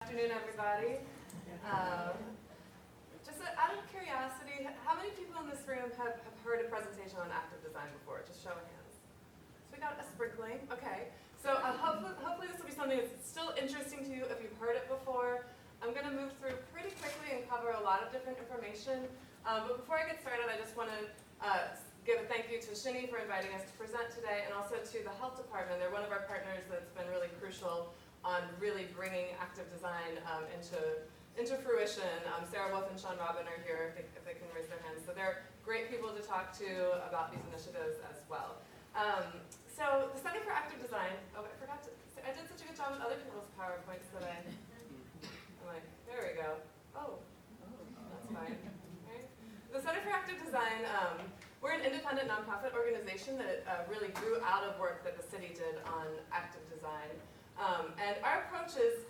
afternoon, everybody. Just out of curiosity, how many people in this room have heard a presentation on active design before? Just show of hands. So we got a sprinkling. Okay. So hopefully this will be something that's still interesting to you if you've heard it before. I'm going to move through pretty quickly and cover a lot of different information. But before I get started, I just want to give a thank you to Shinny for inviting us to present today, and also to the health department. They're one of our partners that's been really crucial on really bringing active design into fruition. Sarah Wolf and Sean Robin are here if they can raise their hands. So they're great people to talk to about these initiatives as well. So the Center for Active Design, oh, I forgot to, I did such a good job with other people's PowerPoints that I'm like, there we go. Oh, that's fine. Right. The Center for Active Design, we're an independent nonprofit organization that really grew out of work that the city did on active design. And our approach is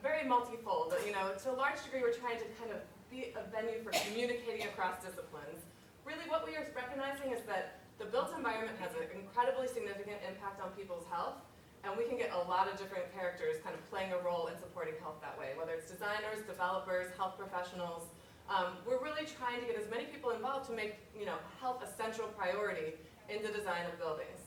very multifold. You know, to a large degree, we're trying to kind of be a venue for communicating across disciplines. Really, what we are recognizing is that the built environment has an incredibly significant impact on people's health, and we can get a lot of different characters kind of playing a role in supporting health that way, whether it's designers, developers, health professionals. We're really trying to get as many people involved to make, you know, health a central priority in the design of buildings.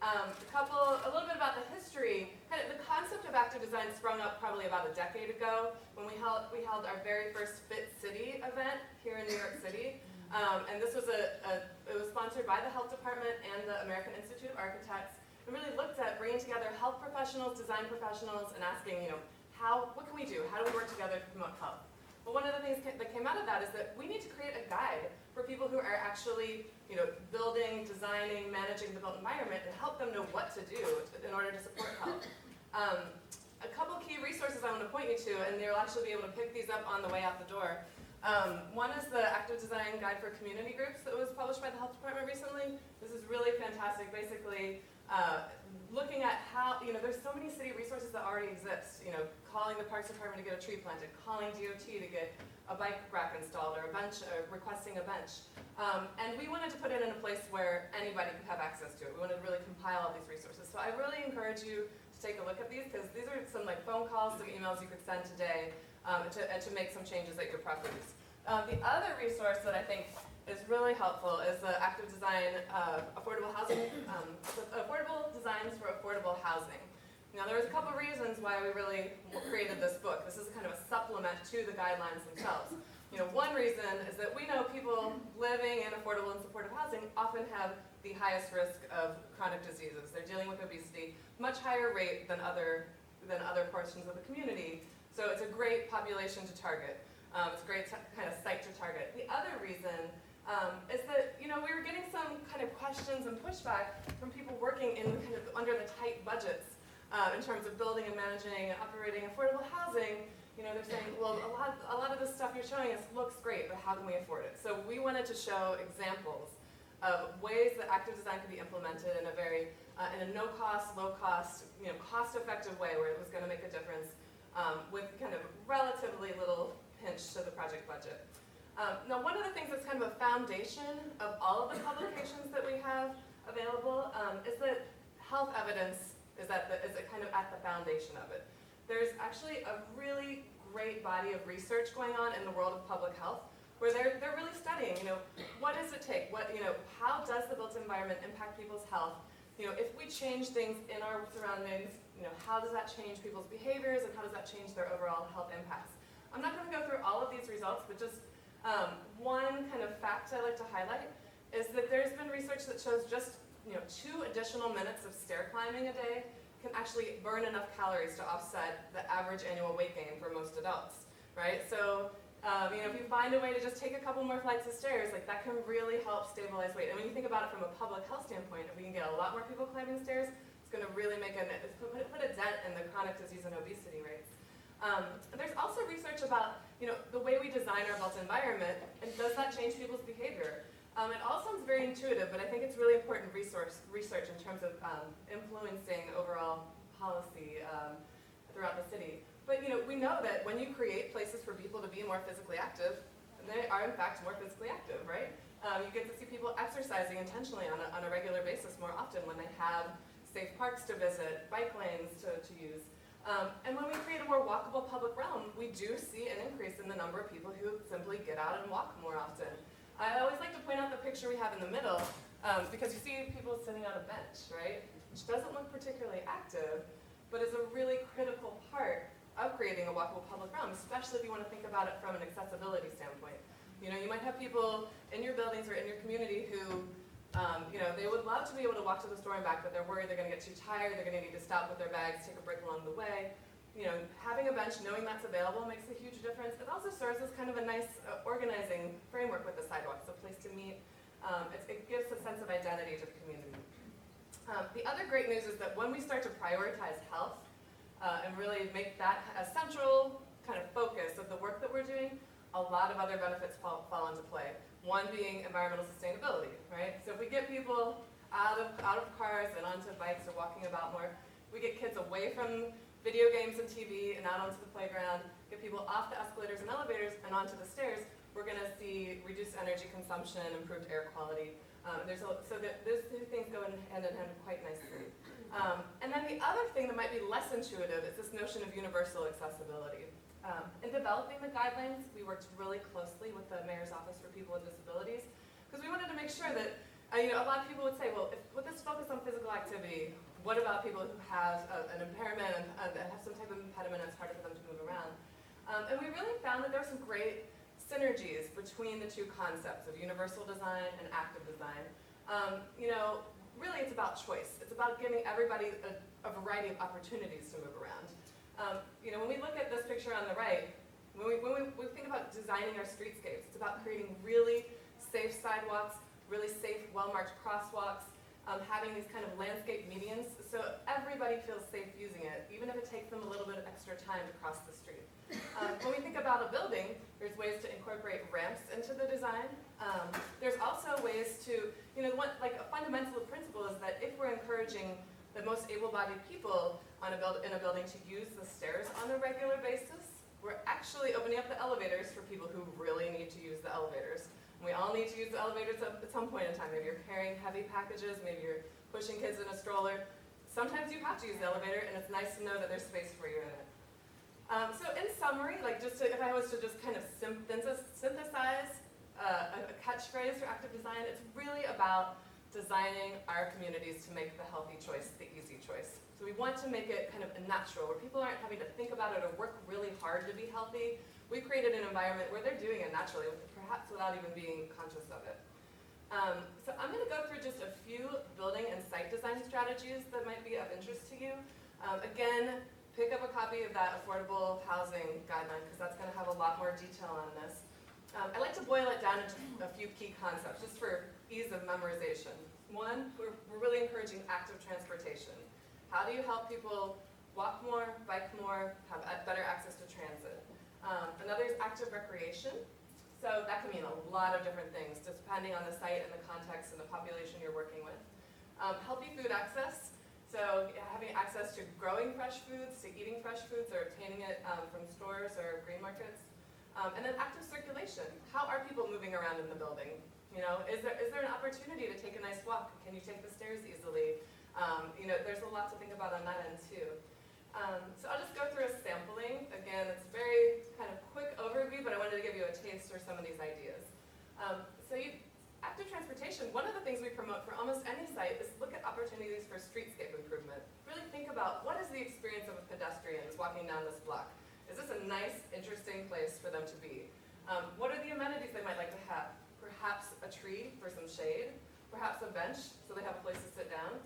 A little bit about the history. Kind of the concept of active design sprung up probably about a decade ago when we held our very first Fit City event here in New York City. And this was it was sponsored by the health department and the American Institute of Architects. It really looked at bringing together health professionals, design professionals, and asking, you know, what can we do? How do we work together to promote health? But one of the things that came out of that is that we need to create a guide for people who are actually, you know, building, designing, managing the built environment, and help them know what to do in order to support health. A couple key resources I want to point you to, and you'll actually be able to pick these up on the way out the door. One is the Active Design Guide for Community Groups that was published by the Health Department recently. This is really fantastic. Basically, looking at how, you know, there's so many city resources that already exist. You know, calling the Parks Department to get a tree planted, calling DOT to get a bike rack installed, or a bench, or requesting a bench. And we wanted to put it in a place where anybody could have access to it. We wanted to really compile all these resources. So I really encourage you to take a look at these, because these are some like phone calls, some emails you could send today to make some changes at your properties. The other resource that I think is really helpful is the Active Design Affordable Housing, Affordable Designs for Affordable Housing. Now, there was a couple reasons why we really created this book. This is kind of a supplement to the guidelines themselves. You know, one reason is that we know people living in affordable and supportive housing often have the highest risk of chronic diseases. They're dealing with obesity, much higher rate than other portions of the community. So it's a great population to target. It's a great kind of site to target. The other reason is that, you know, we were getting some kind of questions and pushback from people working in kind of under the tight budgets in terms of building and managing and operating affordable housing. You know, they're saying, well, a lot of this stuff you're showing us looks great, but how can we afford it? So we wanted to show examples of ways that active design could be implemented in a very, in a no-cost, low-cost, you know, cost-effective way where it was going to make a difference with kind of relatively little pinch to the project budget. Now, one of the things that's kind of a foundation of all of the publications that we have available is that health evidence is kind of at the foundation of it. There's actually a really great body of research going on in the world of public health, where they're really studying, you know, what does it take? How does the built environment impact people's health? You know, if we change things in our surroundings, you know, how does that change people's behaviors, and how does that change their overall health impacts? I'm not going to go through all of these results, but just one kind of fact I like to highlight is that there's been research that shows just, you know, 2 additional minutes of stair climbing a day can actually burn enough calories to offset the average annual weight gain for most adults, right? So, you know, if you find a way to just take a couple more flights of stairs, like that can really help stabilize weight. And when you think about it from a public health standpoint, if we can get a lot more people climbing stairs, it's going to really make put a dent in the chronic disease and obesity rates. There's also research about, you know, the way we design our built environment, and does that change people's behavior? It all sounds very intuitive, but I think it's really important research in terms of influencing overall policy throughout the city. But, you know, we know that when you create places for people to be more physically active, they are in fact more physically active, right? You get to see people exercising intentionally on a regular basis more often when they have safe parks to visit, bike lanes to use. And when we create a more walkable public realm, we do see an increase in the number of people who simply get out and walk more often. I always like to point out the picture we have in the middle, because you see people sitting on a bench, right? Which doesn't look particularly active, but is a really critical part of creating a walkable public realm, especially if you want to think about it from an accessibility standpoint. You know, you might have people in your buildings or in your community who, you know, they would love to be able to walk to the store and back, but they're worried they're going to get too tired, they're going to need to stop with their bags, take a break along the way. You know, having a bench, knowing that's available makes a huge difference. It also serves as kind of a nice organizing framework with the sidewalk. It's a place to meet. It gives a sense of identity to the community. The other great news is that when we start to prioritize health and really make that a central kind of focus of the work that we're doing, a lot of other benefits fall into play. One being environmental sustainability, right? So if we get people out of cars and onto bikes or walking about more, we get kids away from video games and TV and out onto the playground, get people off the escalators and elevators and onto the stairs, we're going to see reduced energy consumption, improved air quality. So those two things go hand in hand quite nicely. And then the other thing that might be less intuitive is this notion of universal accessibility. In developing the guidelines, we worked really closely with the Mayor's Office for People with Disabilities because we wanted to make sure that, you know, a lot of people would say, well, with this focus on physical activity, what about people who have an impairment and have some type of impediment and it's harder for them to move around? And we really found that there were some great synergies between the two concepts of universal design and active design. You know, really it's about choice. It's about giving everybody a variety of opportunities to move around. You know, when we look at this picture on the right, when we think about designing our streetscapes, it's about creating really safe sidewalks, really safe, well-marked crosswalks, having these kind of landscape medians so everybody feels safe using it, even if it takes them a little bit of extra time to cross the street. When we think about a building, there's ways to incorporate ramps into the design. There's also ways to, you know, like a fundamental principle is that if we're encouraging the most able-bodied people in a building to use the stairs on a regular basis, we're actually opening up the elevators for people who really need to use the elevators. And we all need to use the elevators at some point in time. Maybe you're carrying heavy packages, maybe you're pushing kids in a stroller. Sometimes you have to use the elevator, and it's nice to know that there's space for you in it. So in summary, like if I was to just kind of synthesize a catchphrase for active design, it's really about designing our communities to make the healthy choice the easy choice. So we want to make it kind of natural, where people aren't having to think about it or work really hard to be healthy. We created an environment where they're doing it naturally, perhaps without even being conscious of it. So I'm going to go through just a few building and site design strategies that might be of interest to you. Again, pick up a copy of that affordable housing guideline because that's going to have a lot more detail on this. I like to boil it down into a few key concepts just for ease of memorization. One, we're really encouraging active transportation. How do you help people walk more, bike more, have better access to transit? Another is active recreation. So that can mean a lot of different things, just depending on the site and the context and the population you're working with. Healthy food access. So having access to growing fresh foods, to eating fresh foods, or obtaining it from stores or green markets. And then active circulation. How are people moving around in the building? You know, is there an opportunity to take a nice walk? Can you take the stairs easily? You know, there's a lot to think about on that end too. So I'll just go through a sampling. Again, it's a very kind of quick overview, but I wanted to give you a taste for some of these ideas. Active transportation, one of the things we promote for almost any site is look at opportunities for streetscape improvement. Really think about what is the experience of pedestrians walking down this block. Is this a nice, interesting place for them to be? What are the amenities they might like to have? Perhaps a tree for some shade, perhaps a bench so they have a place to sit down.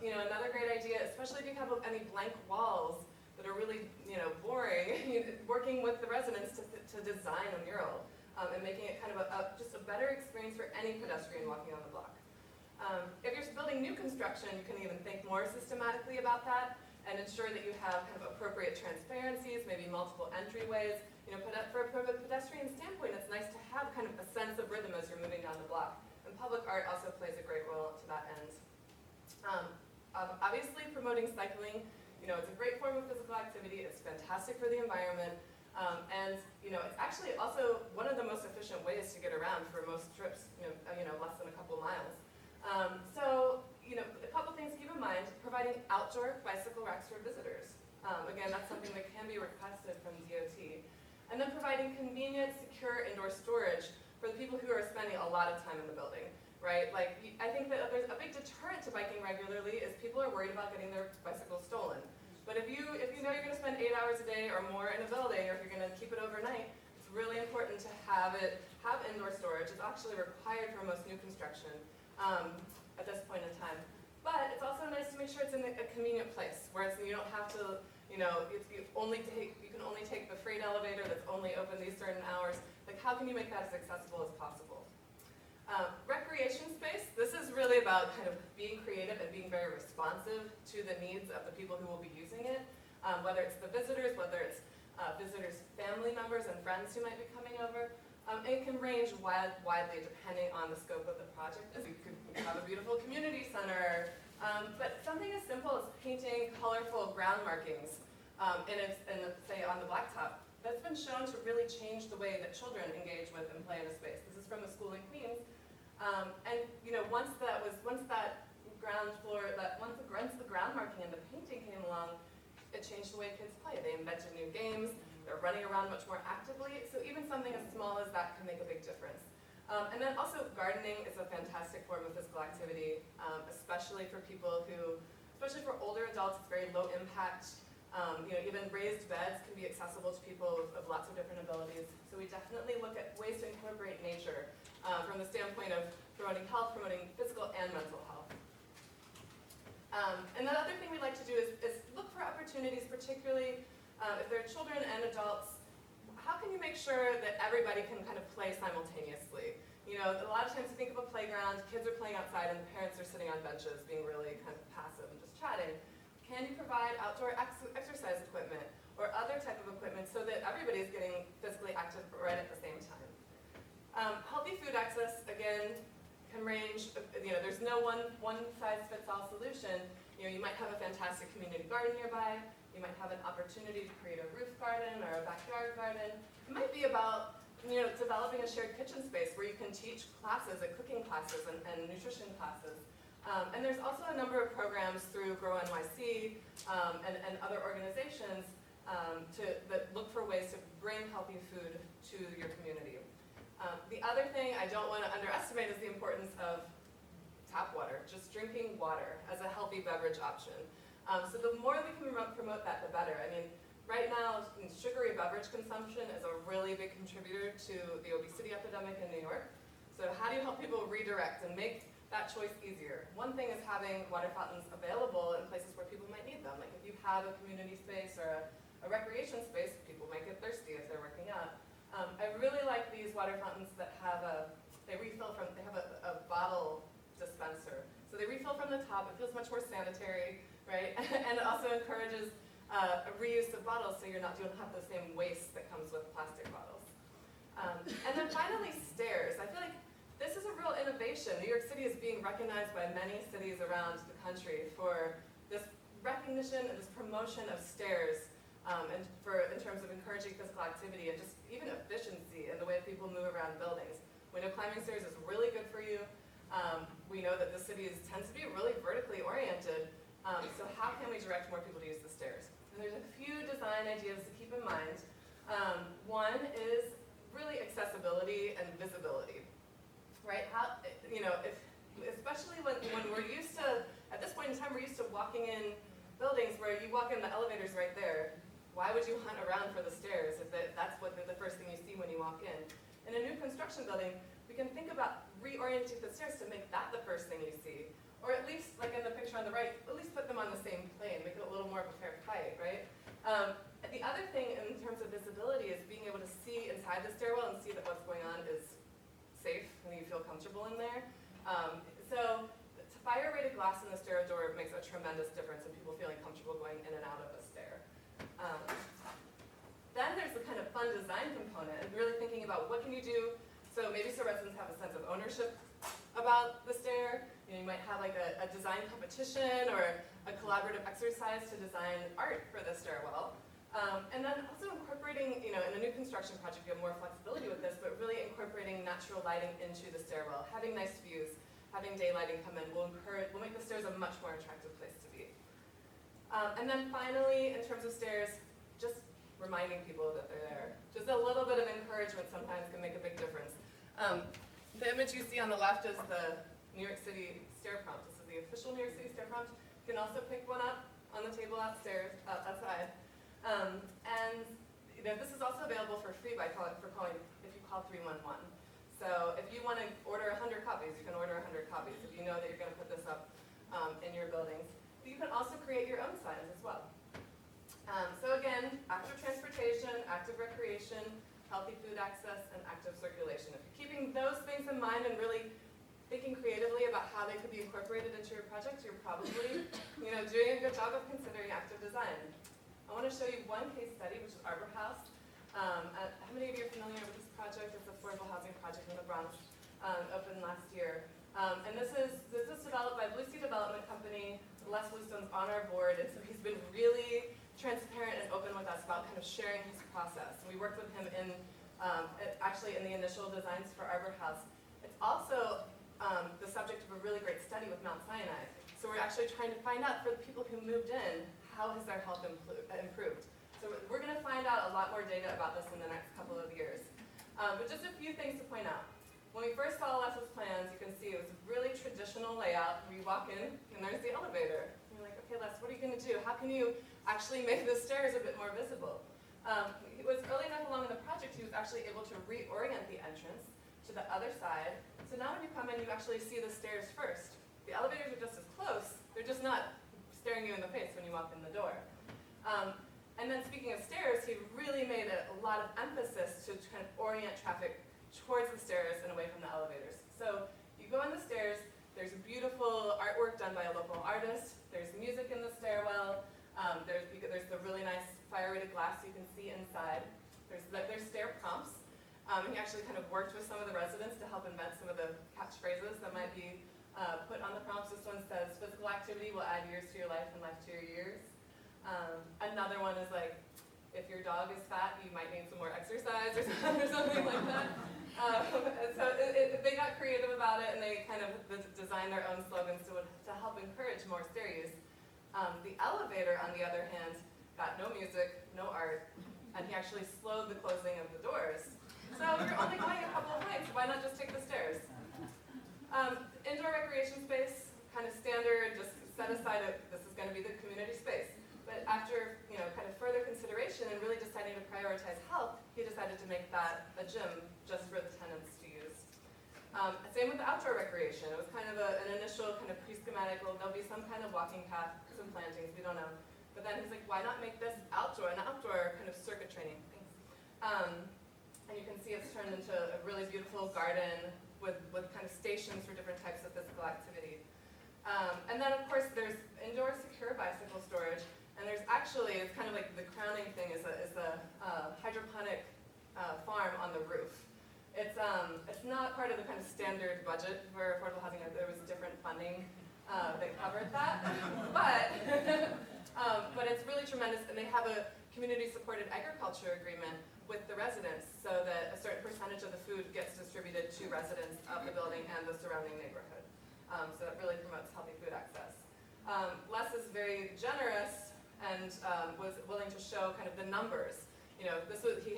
You know, another great idea, especially if you have any blank walls that are really, you know, boring, working with the residents to design a mural and making it kind of just a better experience for any pedestrian walking on the block. If you're building new construction, you can even think more systematically about that and ensure that you have kind of appropriate transparencies, maybe multiple entryways. You know, for a pedestrian standpoint, it's nice to have kind of a sense of rhythm as you're moving down the block. And public art also plays a great role to that end. Obviously, promoting cycling, you know, it's a great form of physical activity. It's fantastic for the environment. And, you know, it's actually also one of the most efficient ways to get around for most trips, you know, less than a couple miles. So, you know, a couple things to keep in mind, providing outdoor bicycle racks for visitors. Again, that's something that can be requested from DOT. And then providing convenient, secure indoor storage for the people who are spending a lot of time in the building, right? Like, I think that there's a big deterrent to biking regularly is people are worried about getting their bicycles stolen. But if you know you're going to spend 8 hours a day or more in a building, or if you're going to keep it overnight, it's really important to have indoor storage. It's actually required for most new construction at this point in time. But it's also nice to make sure it's in a convenient place, where you don't have to, you can only take the freight elevator that's only open these certain hours. Like, how can you make that as accessible as possible? Recreation space, this is really about kind of being creative and being very responsive to the needs of the people who will be using it, whether it's the visitors, whether it's visitors' family members and friends who might be coming over. And it can range widely depending on the scope of the project. You could have a beautiful community center, but something as simple as painting colorful ground markings say on the blacktop, that's been shown to really change the way that children engage with and play in a space. This is from a school in Queens. And once the ground marking and the painting came along, it changed the way kids play. They invented new games. They're running around much more actively. So even something as small as that can make a big difference. And then also gardening is a fantastic form of physical activity, especially for older adults. It's very low impact. Even raised beds can be accessible to people of lots of different abilities. So we definitely look at ways to incorporate nature from the standpoint of promoting health, promoting physical and mental health. And the other thing we like to do is look for opportunities, particularly if there are children and adults. How can you make sure that everybody can kind of play simultaneously? A lot of times you think of a playground, kids are playing outside and the parents are sitting on benches being really kind of passive and just chatting. Can you provide outdoor exercise equipment or other type of equipment so that everybody's getting physically active right at the same time? Healthy food access, again, can range. There's no one-size-fits-all solution. You might have a fantastic community garden nearby. You might have an opportunity to create a roof garden or a backyard garden. It might be about developing a shared kitchen space where you can teach classes, cooking classes and nutrition classes. And there's also a number of programs through Grow NYC and other organizations that look for ways to bring healthy food to your community. The other thing I don't want to underestimate is the importance of tap water, just drinking water as a healthy beverage option. So the more we can promote that, the better. I mean, right now, sugary beverage consumption is a really big contributor to the obesity epidemic in New York. So how do you help people redirect and make that choice easier? One thing is having water fountains available in places where people might need them. Like if you have a community space or a recreation space, people might get thirsty as they're working out. I really like these water fountains that have a bottle dispenser. So they refill from the top. It feels much more sanitary, right? And it also encourages a reuse of bottles, so you don't have the same waste that comes with plastic bottles. And then finally, stairs. I feel like this is a real innovation. New York City is being recognized by many cities around the country for this recognition and this promotion of stairs, in terms of encouraging physical activity and just even efficiency in the way people move around buildings. We know climbing stairs is really good for you. We know that the cities tend to be really vertically oriented. So how can we direct more people to use the stairs? And there's a few design ideas to keep in mind. One is really accessibility and visibility, right? Especially when we're used to, at this point in time, we're used to walking in buildings where you walk in, the elevator's right there. Why would you hunt around for the stairs if that's what the first thing you see when you walk in? In a new construction building, we can think about reorienting the stairs to make that the first thing you see. Or at least, like in the picture on the right, at least put them on the same plane, make it a little more of a fair fight, right? The other thing in terms of visibility is being able to see inside the stairwell and see that what's going on is safe and you feel comfortable in there. So fire-rated glass in the stair door makes a tremendous difference in people feeling comfortable going in and out of a stair. Then there's the kind of fun design component and really thinking about what can you do so residents have a sense of ownership about the stair. You might have like a design competition or a collaborative exercise to design art for the stairwell. And then also incorporating, in a new construction project, you have more flexibility with this, but really incorporating natural lighting into the stairwell, having nice views, having daylighting come in will make the stairs a much more attractive place to be. And then finally, in terms of stairs, just reminding people that they're there. Just a little bit of encouragement sometimes can make a big difference. The image you see on the left is the New York City stair prompt. This is the official New York City stair prompt. You can also pick one up on the table outside. And this is also available for free by calling if you call 311. So if you want to order 100 copies, you can order 100 copies if you know that you're going to put this up in your buildings. But you can also create your own signs as well. So again, active transportation, active recreation, healthy food access, and active circulation. If you're keeping those things in mind and really thinking creatively about how they could be incorporated into your project, you're probably doing a good job of considering active design. I want to show you one case study, which is Arbor House. How many of you are familiar with this project? It's an affordable housing project in the Bronx, opened last year. And this is developed by Blue Sea Development Company. Les Bluestone's on our board, and so he's been really transparent and open with us about kind of sharing his process. And we worked with him in actually in the initial designs for Arbor House. It's also the subject of a really great study with Mount Sinai. So we're actually trying to find out for the people who moved in, how has their health improved? So we're going to find out a lot more data about this in the next couple of years. But just a few things to point out. When we first saw Les's plans, you can see it was a really traditional layout where you walk in and there's the elevator. And you're like, okay, Les, what are you going to do? How can you actually make the stairs a bit more visible? It was early enough along in the project, he was actually able to reorient the entrance to the other side. So now when you come in, you actually see the stairs first. The elevators are just as close, they're just not staring you in the face when you walk in the door. And then speaking of stairs, he really made a lot of emphasis to kind of orient traffic towards the stairs and away from the elevators. So you go on the stairs, there's beautiful artwork done by a local artist, there's music in the stairwell, there's the really nice fire-rated glass you can see inside. There's stair prompts. He actually kind of worked with some of the residents to help invent some of the catchphrases that might be put on the prompts. This one says, physical activity will add years to your life and life to your years. Another one is like, if your dog is fat, you might need some more exercise or something like that. So they got creative about it, and they kind of designed their own slogans to help encourage more stair use. The elevator, on the other hand, got no music, no art, and he actually slowed the closing of the doors. So if you're only going a couple of flights, why not just take the stairs? Indoor recreation space, kind of standard, just set aside this is going to be the community space. But after kind of further consideration and really deciding to prioritize health, he decided to make that a gym just for the tenants to use. Same with the outdoor recreation. It was kind of an initial kind of pre-schematic, well, there'll be some kind of walking path, some plantings, we don't know. But then he's like, why not make this an outdoor kind of circuit training? And you can see it's turned into a really beautiful garden with kind of stations for different types of physical activity. And then of course there's indoor secure bicycle storage. And there's actually, it's kind of like the crowning thing is the hydroponic farm on the roof. It's not part of the kind of standard budget for affordable housing. There was different funding that covered that, but it's really tremendous. And they have a community-supported agriculture agreement with the residents, so that a certain percentage of the food gets distributed to residents of the building and the surrounding neighborhood. So that really promotes healthy food access. Les is very generous and was willing to show kind of the numbers. He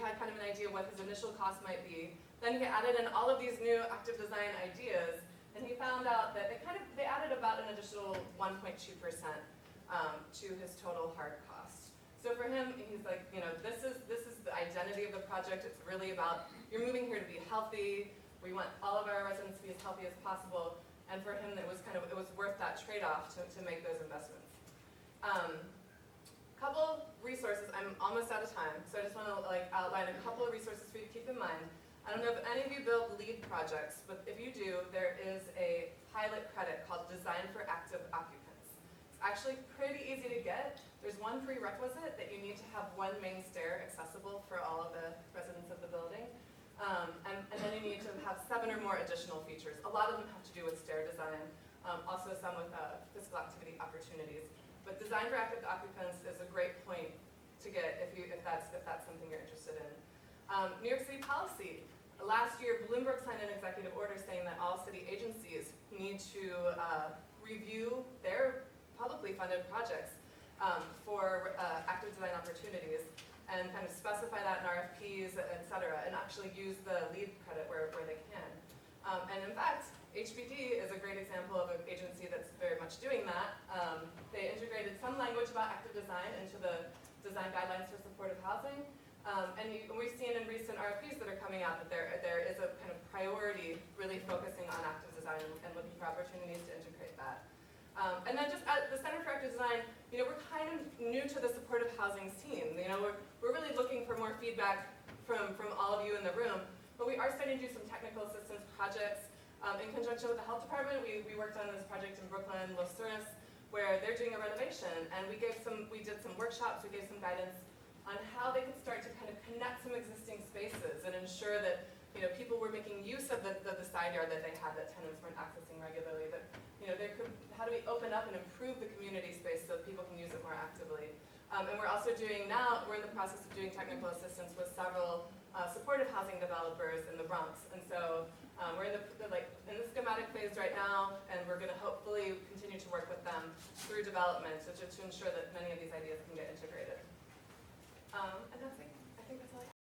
had kind of an idea what his initial cost might be. Then he added in all of these new active design ideas, and he found out that they added about an additional 1.2% to his total hard cost. So for him, he's like, this is the identity of the project. It's really about, you're moving here to be healthy. We want all of our residents to be as healthy as possible. And for him, it was worth that trade-off to make those investments. Couple resources. I'm almost out of time, so I just want to outline a couple of resources for you to keep in mind. I don't know if any of you build LEED projects, but if you do, there is a pilot credit called Design for Active Occupants. It's actually pretty easy to get. There's one prerequisite that you need to have one main stair accessible for all of the residents of the building. And then you need to have 7 or more additional features. A lot of them have to do with stair design, also some with physical activity opportunities. But Design for Active Occupants is a great point to get if that's something you're interested in. New York City policy. Last year, Bloomberg signed an executive order saying that all city agencies need to review their publicly funded projects for active design opportunities, and kind of specify that in RFPs, et cetera, and actually use the LEED credit where they can. And in fact, HBD is a great example of an agency that's very much doing that. They integrated some language about active design into the design guidelines for supportive housing. And we've seen in recent RFPs that are coming out that there is a kind of priority really focusing on active design and looking for opportunities to integrate that. And then just at the Center for Active Design, we're kind of new to the supportive housing scene. We're really looking for more feedback from all of you in the room, but we are starting to do some technical assistance projects. In conjunction with the health department, we worked on this project in Brooklyn, Los Suris, where they're doing a renovation, and we did some workshops, we gave some guidance on how they could start to kind of connect some existing spaces and ensure that people were making use of the side yard that they had that tenants weren't accessing regularly. That how do we open up and improve the community space so that people can use it more actively? And we're also doing now, we're in the process of doing technical assistance with several supportive housing developers in the Bronx, and so we're in the schematic phase right now, and we're going to hopefully continue to work with them through development to ensure that many of these ideas can get integrated. And that's it. I think that's all I have.